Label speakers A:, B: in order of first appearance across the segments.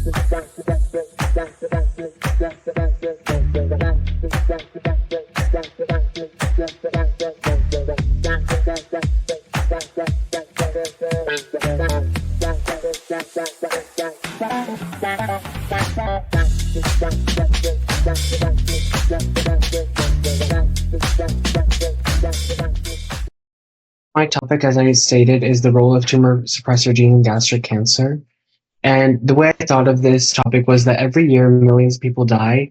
A: My topic, as I stated, is the role of tumor suppressor gene in gastric cancer. And the way I thought of this topic was that every year millions of people die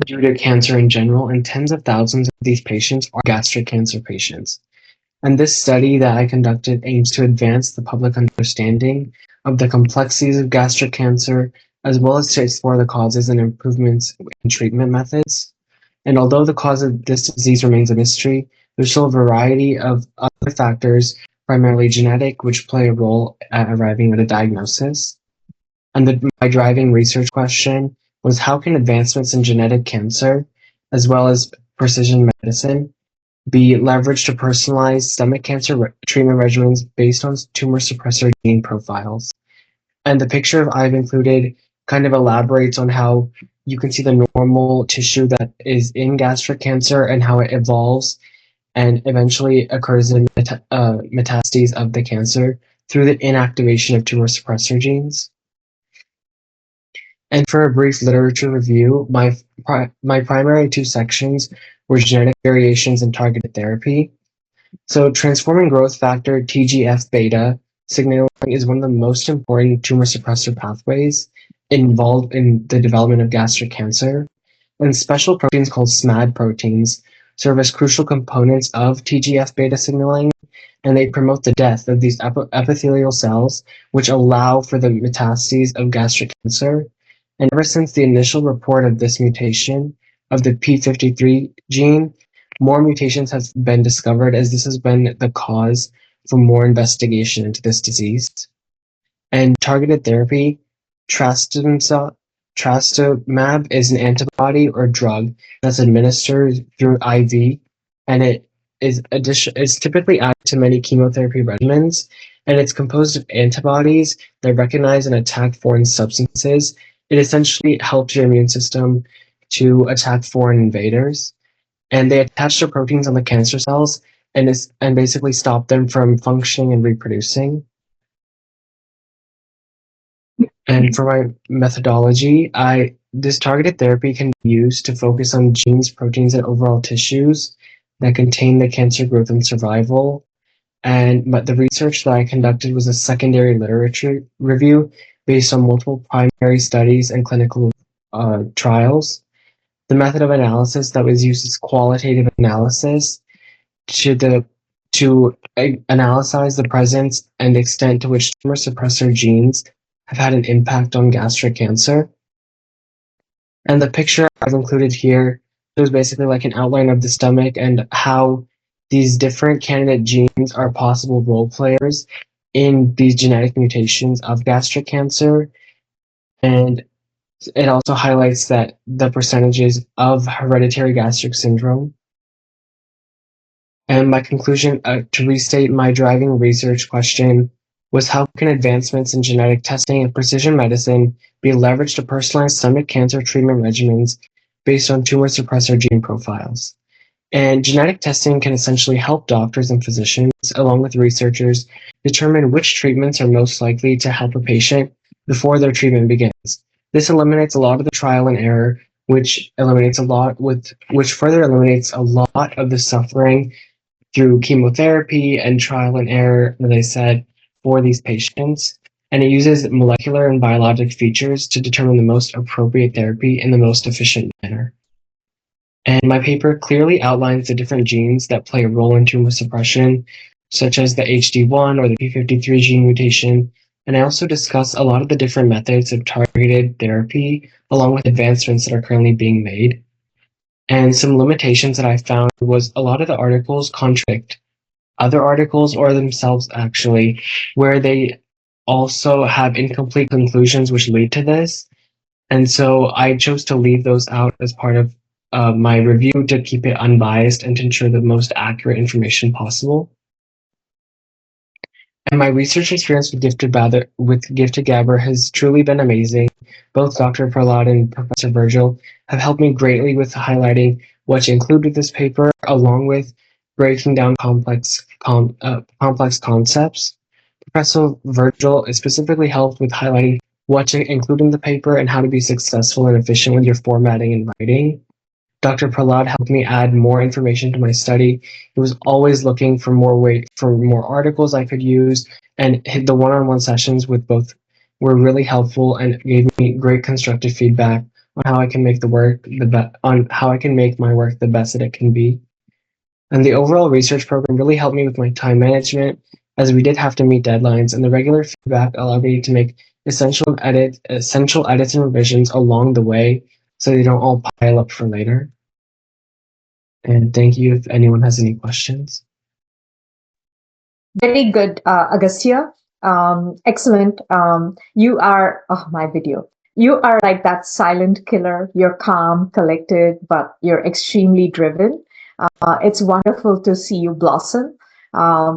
A: due to cancer in general, and tens of thousands of these patients are gastric cancer patients. And this study that I conducted aims to advance the public understanding of the complexities of gastric cancer, as well as to explore the causes and improvements in treatment methods. And although the cause of this disease remains a mystery, there's still a variety of other factors, primarily genetic, which play a role at arriving at a diagnosis. And my driving research question was, how can advancements in genetic cancer, as well as precision medicine, be leveraged to personalize stomach cancer treatment regimens based on tumor suppressor gene profiles? And the picture I've included kind of elaborates on how you can see the normal tissue that is in gastric cancer and how it evolves and eventually occurs in metastases of the cancer through the inactivation of tumor suppressor genes. And for a brief literature review, my primary two sections were genetic variations and targeted therapy. So transforming growth factor TGF-beta signaling is one of the most important tumor suppressor pathways involved in the development of gastric cancer. And special proteins called SMAD proteins serve as crucial components of TGF-beta signaling, and they promote the death of these epithelial cells, which allow for the metastases of gastric cancer. And ever since the initial report of this mutation of the P53 gene, more mutations have been discovered, as this has been the cause for more investigation into this disease. And targeted therapy, trastuzumab is an antibody or drug that's administered through IV, and it is typically added to many chemotherapy regimens, and it's composed of antibodies that recognize and attack foreign substances. It essentially helps your immune system to attack foreign invaders, and they attach to proteins on the cancer cells and basically stop them from functioning and reproducing. And for my methodology, this targeted therapy can be used to focus on genes, proteins, and overall tissues that contain the cancer growth and survival. But the research that I conducted was a secondary literature review based on multiple primary studies and clinical trials. The method of analysis that was used is qualitative analysis to analyze the presence and extent to which tumor suppressor genes have had an impact on gastric cancer. And the picture I've included here shows basically like an outline of the stomach and how these different candidate genes are possible role players in these genetic mutations of gastric cancer. And it also highlights that the percentages of hereditary gastric syndrome. And my conclusion, to restate my driving research question, was, how can advancements in genetic testing and precision medicine be leveraged to personalize stomach cancer treatment regimens based on tumor suppressor gene profiles? And genetic testing can essentially help doctors and physicians, along with researchers, determine which treatments are most likely to help a patient before their treatment begins. This eliminates a lot of the trial and error, which further eliminates a lot of the suffering through chemotherapy and trial and error, as I said, for these patients. And it uses molecular and biologic features to determine the most appropriate therapy in the most efficient manner. And my paper clearly outlines the different genes that play a role in tumor suppression, such as the HD1 or the P53 gene mutation. And I also discuss a lot of the different methods of targeted therapy, along with advancements that are currently being made. And some limitations that I found was a lot of the articles contradict other articles or themselves, actually, where they also have incomplete conclusions which lead to this. And so I chose to leave those out as part of my review to keep it unbiased and to ensure the most accurate information possible. And my research experience with gifted gabber has truly been amazing. Both Dr. Prahlad and Professor Virgil have helped me greatly with highlighting what to include with this paper, along with breaking down complex concepts. Professor Virgil specifically helped with highlighting what to include in the paper and how to be successful and efficient with your formatting and writing. Dr. Prahlad helped me add more information to my study. He was always looking for more articles I could use, and the one-on-one sessions with both were really helpful and gave me great constructive feedback on how I can make my work the best that it can be. And the overall research program really helped me with my time management, as we did have to meet deadlines, and the regular feedback allowed me to make essential edits and revisions along the way so they don't all pile up for later. And thank you if anyone has any questions.
B: Very good, Agastya. Excellent. You are, oh, my video. You are like that silent killer. You're calm, collected, but you're extremely driven. It's wonderful to see you blossom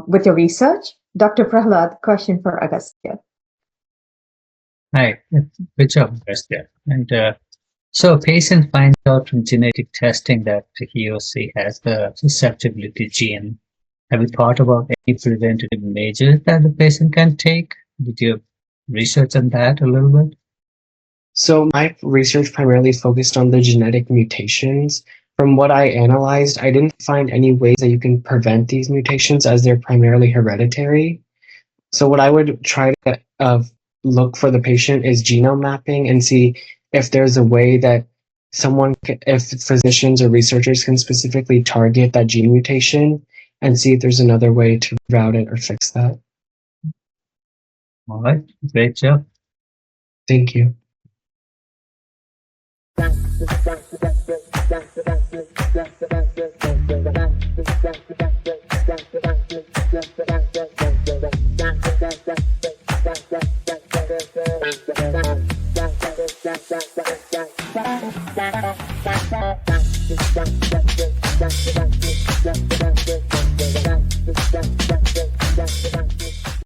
B: with your research. Dr. Prahlad, question for Agastya.
C: Hi, good job, Agastya. And so a patient finds out from genetic testing that he or she has the susceptibility gene. Have you thought about any preventative measures that the patient can take? Did you research on that a little bit?
A: So my research primarily focused on the genetic mutations. From what I analyzed, I didn't find any ways that you can prevent these mutations as they're primarily hereditary. So what I would try to look for the patient is genome mapping and see if there's a way that if physicians or researchers can specifically target that gene mutation and see if there's another way to route it or fix that.
C: All right, great job.
A: Thank you.